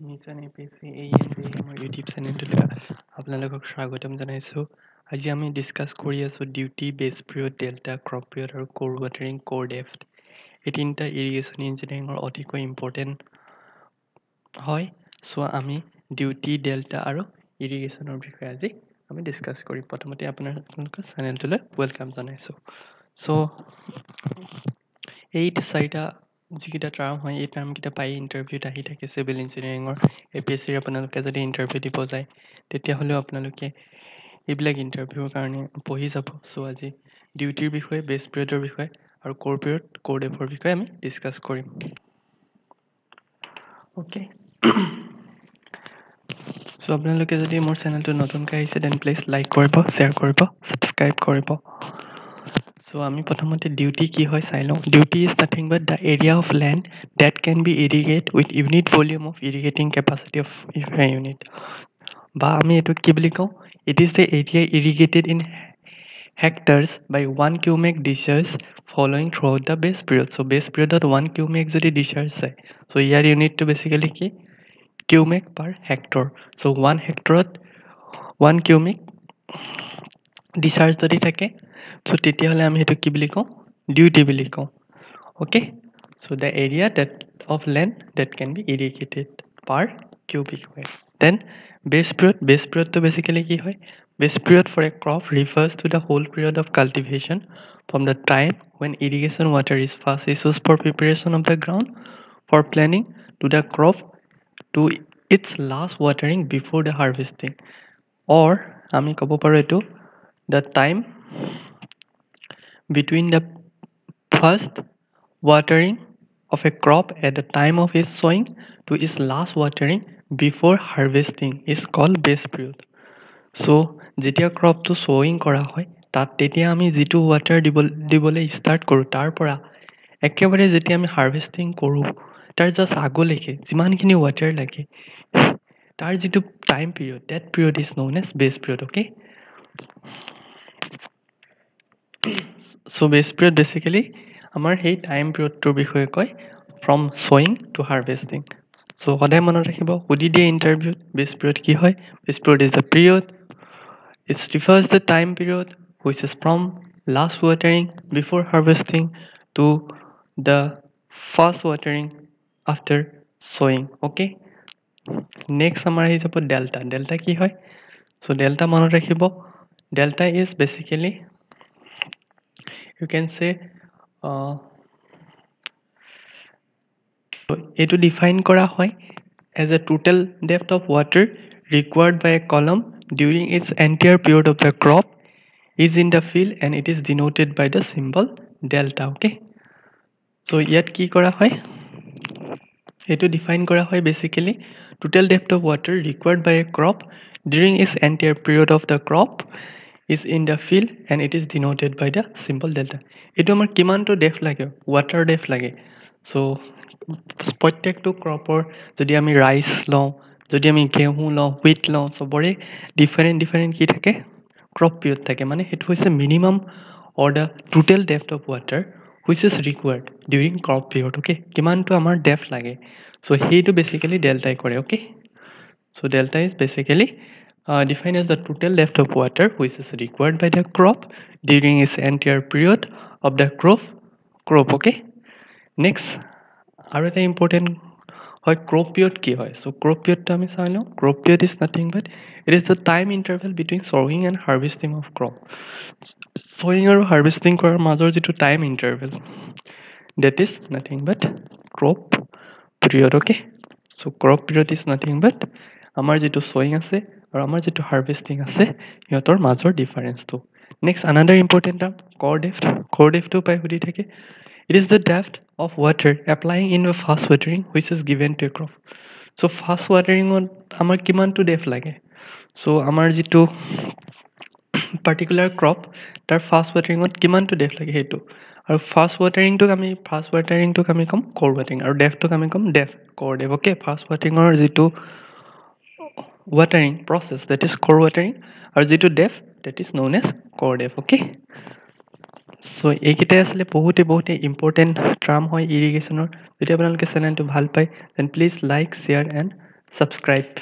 Mission APSC AMJM YouTube চেনেলটোলৈ আপোনালোকক স্বাগতম জনাইছোঁ। আজি আমি ডিছকাছ কৰি আছোঁ ডিউটি, বেছ পিৰিয়ড, ডেল্টা, ক্ৰপ পিৰিয়ড আৰু কোৰ ৱাটাৰিং, কোৰ ডেফ্ট। এই তিনিটা ইৰিগেশ্যন ইঞ্জিনিয়াৰিঙৰ অতিকৈ ইম্পৰ্টেণ্ট হয়। চ' আমি ডিউটি, ডেল্টা আৰু ইৰিগেশ্যনৰ বিষয়ে আজি আমি ডিছকাছ কৰিম। প্ৰথমতে আপোনালোকৰ চেনেলটোলৈ ৱেলকাম জনাইছোঁ। চ' এই চাৰিটা যিকেইটা টাৰ্ম হয়, এই টাৰ্মকেইটা পাই ইণ্টাৰভিউত আহি থাকে চিভিল ইঞ্জিনিয়াৰিঙৰ। APSCৰ আপোনালোকে যদি ইণ্টাৰভিউ দিব যায় তেতিয়াহ'লেও আপোনালোকে এইবিলাক ইণ্টাৰভিউৰ কাৰণে পঢ়ি যাব। চ' আজি ডিউটিৰ বিষয়ে, বেছ পিৰিয়ডৰ বিষয়ে আৰু কোৰ পিৰিয়ড, কোৰ ডেফৰ বিষয়ে আমি ডিছকাছ কৰিম। অ'কে, চ' আপোনালোকে যদি মোৰ চেনেলটো নতুনকৈ আহিছে দেন প্লিজ লাইক কৰিব, শ্বেয়াৰ কৰিব, ছাবস্ক্ৰাইব কৰিব। চ' আমি প্ৰথমতে ডিউটি কি হয় চাই লওঁ। Duty is nothing but the area of land that can be irrigate with unit volume of irrigating capacity of unit, বা আমি এইটো কি বুলি কওঁ, it is the area irrigated in hectares by 1 cubic discharge following throughout the base period. So' base পিৰিয়ডত 1 cubic যদি discharge যায়, চ' ইয়াৰ ইউনিটটো basically কি, কিউমেক পাৰ হেক্টৰ। চ' 1 হেক্টৰত 1 cubic ডিচাৰ্জ যদি থাকে, চ' তেতিয়াহ'লে আমি সেইটো কি বুলি কওঁ, ডিউটি বুলি কওঁ। Okay, so' the area that of land that can be irrigated per cubic where. Then base পিৰিয়ডটো বেচিকেলি কি হয়, base period for a crop refers to the whole period of cultivation from the time when irrigation water is first issued for preparation of the ground for planting to the crop to its last watering before the harvesting, or আমি ক'ব পাৰোঁ এইটো the time between the first watering of a crop at the time of its sowing to its last watering before harvesting is called base period. So যেতিয়া ক্ৰপটো sowing কৰা হয় তাত তেতিয়া আমি যিটো ৱাটাৰ দিবলৈ ষ্টাৰ্ট কৰোঁ, তাৰ পৰা একেবাৰে যেতিয়া আমি হাৰ্ভেষ্টিং কৰোঁ তাৰ জাষ্ট আগলৈকে যিমানখিনি ৱাটাৰ লাগে তাৰ যিটো time period, that period is known as base period. Okay, so base period basically আমাৰ সেই টাইম পিৰিয়ডটোৰ বিষয়ে কয় from sowing to harvesting. So সদায় মনত ৰাখিব, সুধি দিয়ে ইণ্টাৰভিউত base period কি হয়। Base period is the period, it refers the time period which is from last watering before harvesting to the first watering after sowing. Okay, next আমাৰ আহি যাব ডেল্টা। ডেল্টা কি হয়, so ডেল্টা মনত ৰাখিব, delta is basically you can say এইটো define কৰা হয় as a total depth of water required by a column during its entire period of the crop is in the field and it is denoted by the symbol delta. Okay, so ইয়াত কি কৰা হয়, এইটো define কৰা হয় basically total depth of water required by a crop during its entire period of the crop is in the field and it is denoted by the symbol delta. এইটো আমাৰ কিমানটো ডেফ লাগে, ৱাটাৰ ডেফ লাগে। চ' প্ৰত্যেকটো ক্ৰপৰ যদি আমি rice লওঁ, যদি আমি ঘেঁহু লওঁ, হুইট লওঁ, চবৰে ডিফাৰেণ্ট কি থাকে, ক্ৰপ পিৰিয়ড থাকে। মানে সেইটো হৈছে minimum or the total depth of water which is required during crop period. Okay, কিমানটো আমাৰ ডেফ লাগে, চ' সেইটো বেচিকেলি ডেল্টাই কৰে। Okay, so' delta is basically defined as the total depth of water which is required by the crop during its entire period of the crop. Okay, next আৰু এটা important হয় crop period কি হয়। চ' crop পিৰিয়ডটো আমি চাই লওঁ। Crop period is nothing but it is the time interval between sowing and harvesting of crop. sowing আৰু harvesting কৰাৰ মাজৰ যিটো time interval, that is nothing but crop period. Okay, so crop period is nothing but আমাৰ যিটো sowing আছে আৰু আমাৰ যিটো হাৰ্ভেষ্টিং আছে সিহঁতৰ মাজৰ ডিফাৰেঞ্চটো। Next another important term core depth. core depthটো পাই সুধি থাকে, it is the depth of water applying in a fast watering which is given to a crop. So fast watering আমাৰ কিমানটো ডেফ লাগে, চ' আমাৰ যিটো পাৰ্টিকুলাৰ ক্ৰপ তাৰ ফাষ্ট ৱাটাৰিঙত কিমানটো ডেফ লাগে সেইটো, আৰু ফাষ্ট ৱাটাৰিংটোক আমি ক'ম কৰ ৱাটাৰিং আৰু ডেফটোক আমি ক'ম ডেফ কৰ ডেফ। অ'কে, ফাষ্ট ৱাটাৰিঙৰ যিটো watering process that is core watering আৰু যিটো deaf that is known as core depth. Okay, so এইকেইটাই আছিলে বহুতে ইম্পৰ্টেণ্ট টাৰ্ম হয় ইৰিগেশ্যনৰ। যদি আপোনালোকে চেনেলটো ভাল পায় then please like, share and subscribe.